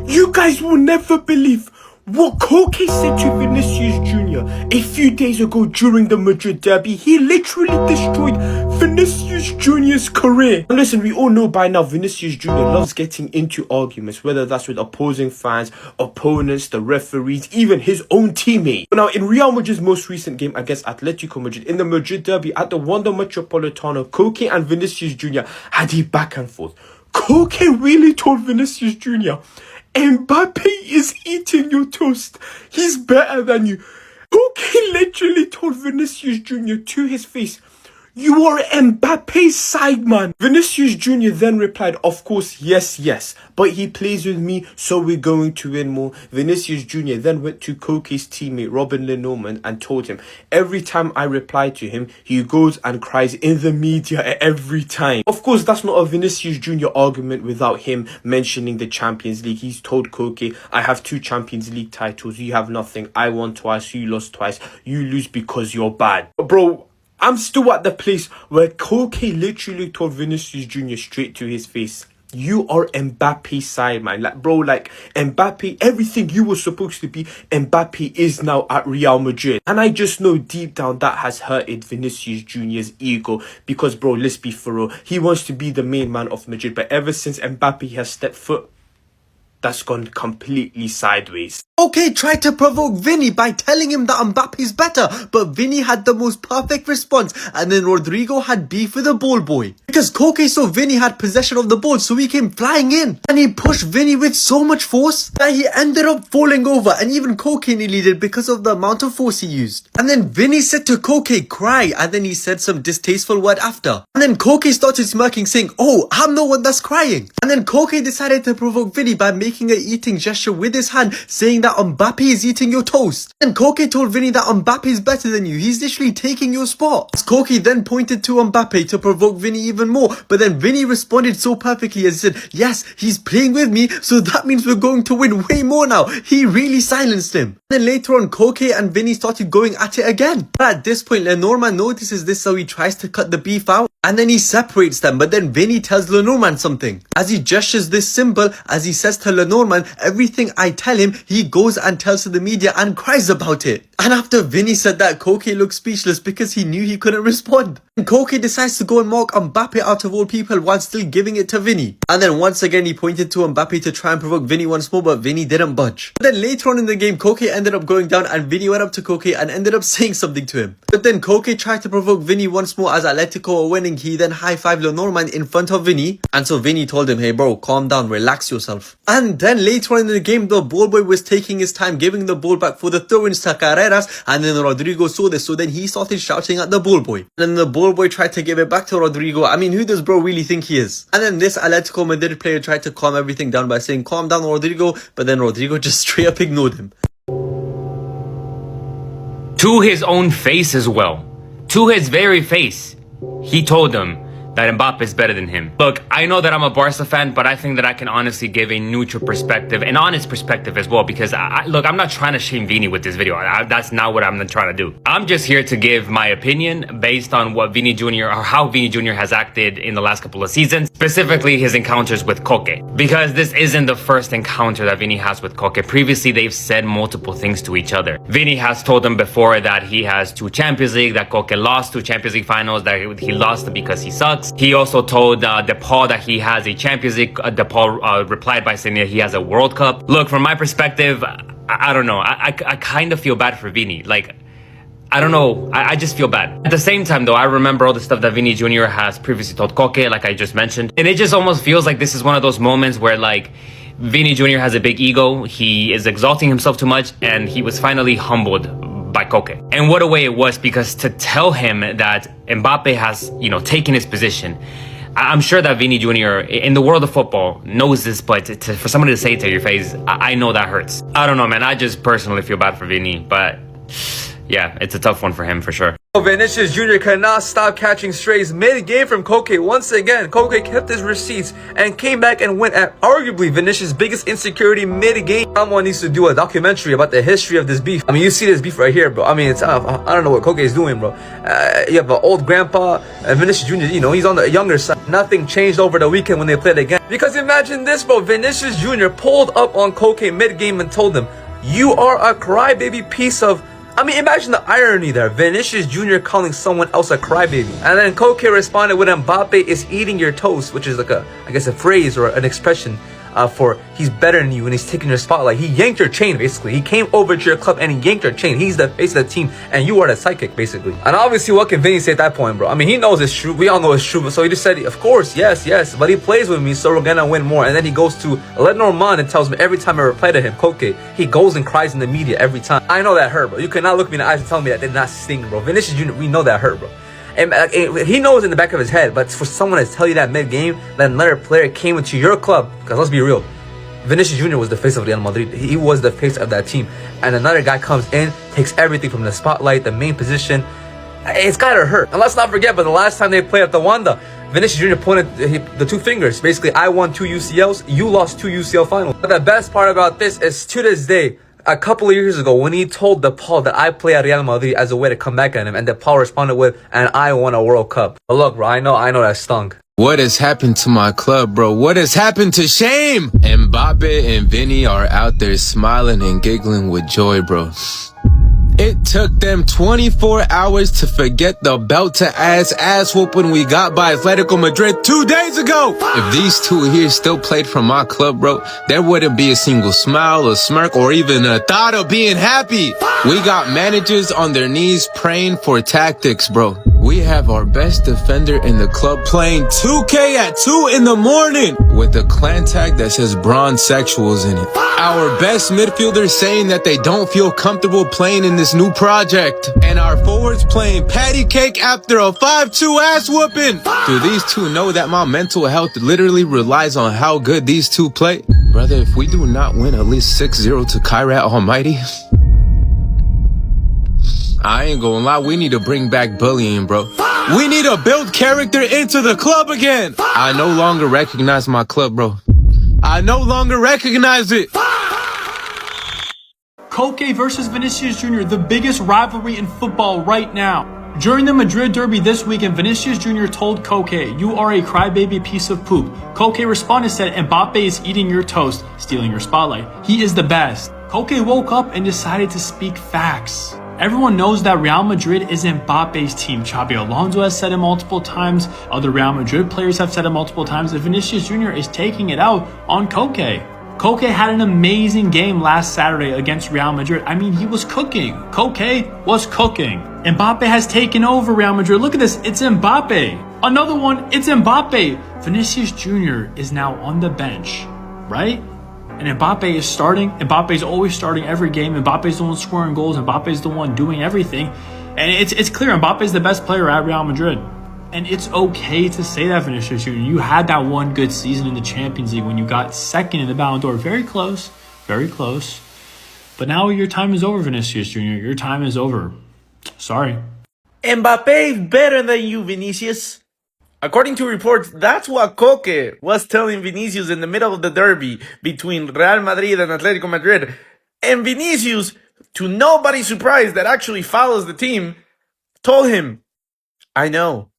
You guys will never believe what Koke said to Vinicius Jr. a few days ago during the Madrid derby. He literally destroyed Vinicius Jr.'s career. And listen, we all know by now Vinicius Jr. loves getting into arguments, whether that's with opposing fans, opponents, the referees, even his own teammate. But now, in Real Madrid's most recent game against Atletico Madrid, in the Madrid derby at the Wanda Metropolitano, Koke and Vinicius Jr. had a back and forth. Koke really told Vinicius Jr., Mbappé is eating your toast. He's better than you. Koke literally told Vinicius Jr. to his face, you are Mbappe's side man. Vinicius Jr. then replied, of course, yes, but he plays with me, so we're going to win more. Vinicius Jr. then went to Koke's teammate Robin Lenormand and told him, every time I reply to him, he goes and cries in the media every time. Of course, that's not a Vinicius Jr. argument without him mentioning the Champions League. He's told Koke, I have 2 Champions League titles, you have nothing. I won twice, you lost twice. You lose because you're bad. Bro, I'm still at the place where Koke literally told Vinicius Jr. straight to his face, you are Mbappe's side, man. Like, bro, like, Mbappe, everything you were supposed to be, Mbappe is now at Real Madrid. And I just know deep down that has hurted Vinicius Jr.'s ego. Because, bro, let's be for real, he wants to be the main man of Madrid. But ever since Mbappe has stepped foot, that's gone completely sideways. Koke tried to provoke Vini by telling him that Mbappe's better, but Vini had the most perfect response, and then Rodrigo had beef with the ball boy. Because Koke saw Vini had possession of the ball, so he came flying in, and he pushed Vini with so much force that he ended up falling over, and even Koke nearly did because of the amount of force he used. And then Vini said to Koke, cry, and then he said some distasteful word after. And then Koke started smirking, saying, oh, I'm the one that's crying. And then Koke decided to provoke Vini by making an eating gesture with his hand, saying that Mbappe is eating your toast. And Koke told Vini that Mbappe is better than you. He's literally taking your spot. Koke then pointed to Mbappe to provoke Vini even more. But then Vini responded so perfectly as he said, yes, he's playing with me, so that means we're going to win way more now. He really silenced him. Then later on, Koke and Vini started going at it again. But at this point, Lenormand notices this, so he tries to cut the beef out. And then he separates them, but then Vini tells Lenormand something. As he gestures this symbol, as he says to Lenormand, everything I tell him, he goes and tells to the media and cries about it. And after Vini said that, Koke looked speechless because he knew he couldn't respond. And Koke decides to go and mock Mbappe out of all people while still giving it to Vini. And then once again, he pointed to Mbappe to try and provoke Vini once more, but Vini didn't budge. But then later on in the game, Koke ended up going down and Vini went up to Koke and ended up saying something to him. But then Koke tried to provoke Vini once more as Atletico were winning. He then high-fived Lenormand in front of Vini. And so Vini told him, hey bro, calm down, relax yourself. And then later on in the game, the ball boy was taking his time giving the ball back for the throw-ins to Carreras, and then Rodrigo saw this, so then he started shouting at the ball boy. And then the ball boy tried to give it back to Rodrigo. I mean, who does bro really think he is? And then this Atletico Madrid player tried to calm everything down by saying, calm down Rodrigo, but then Rodrigo just straight up ignored him. To his own face as well. To his very face. He told him that Mbappe is better than him. Look, I know that I'm a Barca fan, but I think that I can honestly give a neutral perspective, an honest perspective as well, because look, I'm not trying to shame Vini with this video. That's not what I'm trying to do. I'm just here to give my opinion based on what Vini Jr. or how Vini Jr. has acted in the last couple of seasons, specifically his encounters with Koke. Because this isn't the first encounter that Vini has with Koke. Previously, they've said multiple things to each other. Vini has told him before that he has 2 Champions League, that Koke lost 2 Champions League finals, that he lost because he sucks. He also told DePaul that he has a Champions League. DePaul replied by saying that he has a World Cup. Look, from my perspective, I don't know. I kind of feel bad for Vini. Like, I don't know. I just feel bad. At the same time, though, I remember all the stuff that Vini Jr. has previously told Koke, like I just mentioned. And it just almost feels like this is one of those moments where, like, Vini Jr. has a big ego. He is exalting himself too much, and he was finally humbled by Koke. And what a way it was, because to tell him that Mbappe has, you know, taken his position, I'm sure that Vini Jr. in the world of football knows this, but for somebody to say it to your face, I know that hurts. I don't know, man. I just personally feel bad for Vini, but yeah, it's a tough one for him for sure. Vinicius Jr. cannot stop catching strays mid-game from Koke. Once again, Koke kept his receipts and came back and went at arguably Vinicius' biggest insecurity mid-game. Someone needs to do a documentary about the history of this beef. I mean, you see this beef right here, bro. I mean, it's I don't know what Koke is doing, bro. You have an old grandpa, and Vinicius Jr., you know, he's on the younger side. Nothing changed over the weekend when they played again. Because imagine this, bro. Vinicius Jr. pulled up on Koke mid-game and told him, "You are a crybaby piece of..." I mean, imagine the irony there. Vinicius Jr. calling someone else a crybaby. And then Koke responded with Mbappe is eating your toast, which is like I guess a phrase or an expression for he's better than you and he's taking your spotlight. He yanked your chain, basically. He came over to your club and he yanked your chain. He's the face of the team and you are the sidekick, basically. And obviously, what can Vinny say at that point, bro? I mean, he knows it's true. We all know it's true. So he just said, of course, yes. But he plays with me, so we're gonna win more. And then he goes to Lenormand and tells me every time I reply to him, Koke, he goes and cries in the media every time. I know that hurt, bro. You cannot look me in the eyes and tell me that did not sting, bro. Vinicius Jr., we know that hurt, bro. And he knows in the back of his head, but for someone to tell you that mid-game that another player came into your club, because let's be real, Vinicius Jr. was the face of Real Madrid. He was the face of that team. And another guy comes in, takes everything from the spotlight, the main position. It's gotta hurt. And let's not forget, but the last time they played at the Wanda, Vinicius Jr. pointed the two fingers. Basically, I won 2 UCLs, you lost 2 UCL finals. But the best part about this is, to this day, a couple of years ago, when he told DePaul that I play at Real Madrid as a way to come back at him, and DePaul responded with, and I won a World Cup. But look, bro, I know that stung. What has happened to my club, bro? What has happened to shame? Mbappe and Vinny are out there smiling and giggling with joy, bro. It took them 24 hours to forget the belt-to-ass whooping we got by Atletico Madrid 2 days ago. If these two here still played for my club, bro, there wouldn't be a single smile, a smirk, or even a thought of being happy. We got managers on their knees praying for tactics, bro. We have our best defender in the club playing 2K at 2 in the morning with a clan tag that says bronze sexuals in it. Our best midfielders saying that they don't feel comfortable playing in this new project. And our forwards playing patty cake after a 5-2 ass whooping. Do these two know that my mental health literally relies on how good these two play? Brother, if we do not win at least 6-0 to Kairat Almighty, I ain't gonna lie, we need to bring back bullying, bro. We need to build character into the club again. I no longer recognize my club, bro. I no longer recognize it. Koke versus Vinicius Jr., the biggest rivalry in football right now. During the Madrid derby this weekend, Vinicius Jr. told Koke, "You are a crybaby piece of poop." Koke responded, said, "Mbappe is eating your toast, stealing your spotlight. He is the best." Koke woke up and decided to speak facts. Everyone knows that Real Madrid is Mbappe's team. Xabi Alonso has said it multiple times. Other Real Madrid players have said it multiple times. That Vinicius Jr. is taking it out on Koke. Koke had an amazing game last Saturday against Real Madrid. I mean, he was cooking. Koke was cooking. Mbappe has taken over Real Madrid. Look at this. It's Mbappe. Another one. It's Mbappe. Vinicius Jr. is now on the bench, right? And Mbappe is starting. Mbappe is always starting every game. Mbappe is the one scoring goals. Mbappe is the one doing everything. And it's clear Mbappe is the best player at Real Madrid. And it's okay to say that, Vinicius Jr. You had that one good season in the Champions League when you got second in the Ballon d'Or. Very close. Very close. But now your time is over, Vinicius Jr. Your time is over. Sorry. Mbappe is better than you, Vinicius. According to reports, that's what Koke was telling Vinicius in the middle of the derby between Real Madrid and Atletico Madrid. And Vinicius, to nobody's surprise that actually follows the team, told him, "I know,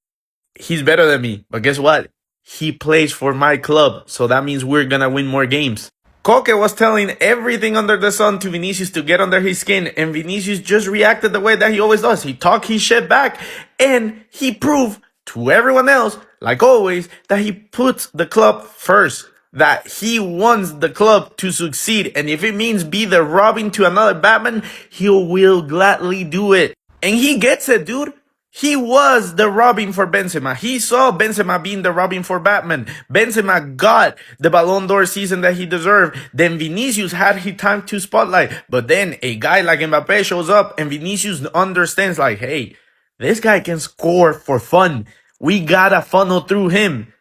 he's better than me, but guess what? He plays for my club, so that means we're gonna win more games." Koke was telling everything under the sun to Vinicius to get under his skin, and Vinicius just reacted the way that he always does. He talked his shit back, and he proved to everyone else, like always, that he puts the club first, that he wants the club to succeed, and if it means be the Robin to another Batman, he will gladly do it. And he gets it, dude. He was the Robin for Benzema. He saw Benzema being the Robin for Batman. Benzema got the Ballon d'Or season that he deserved. Then Vinicius had his time to spotlight. But then a guy like Mbappe shows up and Vinicius understands like, hey, this guy can score for fun. We gotta funnel through him.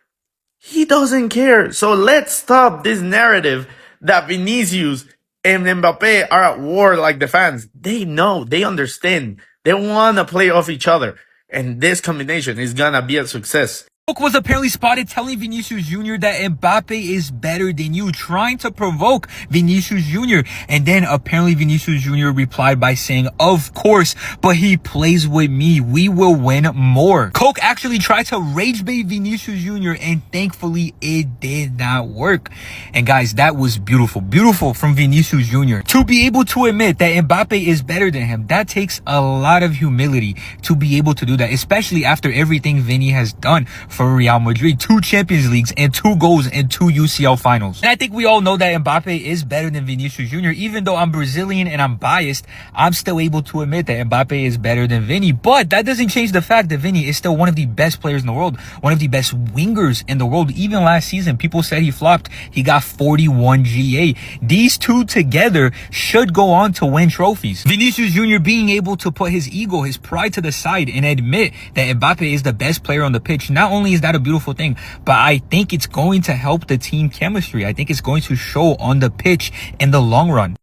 He doesn't care. So let's stop this narrative that Vinicius and Mbappe are at war like the fans. They know, they understand. They want to play off each other. And this combination is going to be a success. Koke was apparently spotted telling Vinicius Jr. that Mbappe is better than you, trying to provoke Vinicius Jr. And then apparently Vinicius Jr. replied by saying, of course, but he plays with me. We will win more. Koke actually tried to rage bait Vinicius Jr. and thankfully it did not work. And guys, that was beautiful. Beautiful from Vinicius Jr. To be able to admit that Mbappe is better than him, that takes a lot of humility to be able to do that, especially after everything Vinny has done for Real Madrid. 2 Champions Leagues and 2 goals and 2 UCL finals. And I think we all know that Mbappe is better than Vinicius Jr. Even though I'm Brazilian and I'm biased, I'm still able to admit that Mbappe is better than Vinny. But that doesn't change the fact that Vinny is still one of the best players in the world, one of the best wingers in the world. Even last season, people said he flopped. He got 41 GA. These two together should go on to win trophies. Vinicius Jr. being able to put his ego, his pride to the side and admit that Mbappe is the best player on the pitch, not only is that a beautiful thing, but I think it's going to help the team chemistry. I think it's going to show on the pitch in the long run.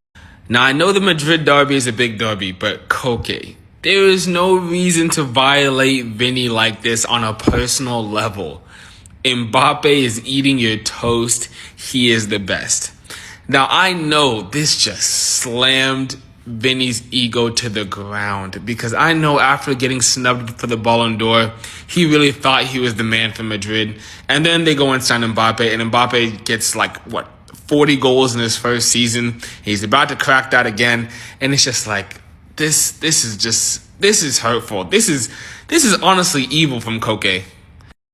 Now, I know the Madrid derby is a big derby, but Koke, there is no reason to violate Vinny like this on a personal level. Mbappe is eating your toast. He is the best. Now, I know this just slammed Vinny's ego to the ground, because I know after getting snubbed for the Ballon d'Or, he really thought he was the man for Madrid. And then they go and sign Mbappe, and Mbappe gets 40 goals in his first season. He's about to crack that again, and it's just like, this is hurtful. This is honestly evil from Koke.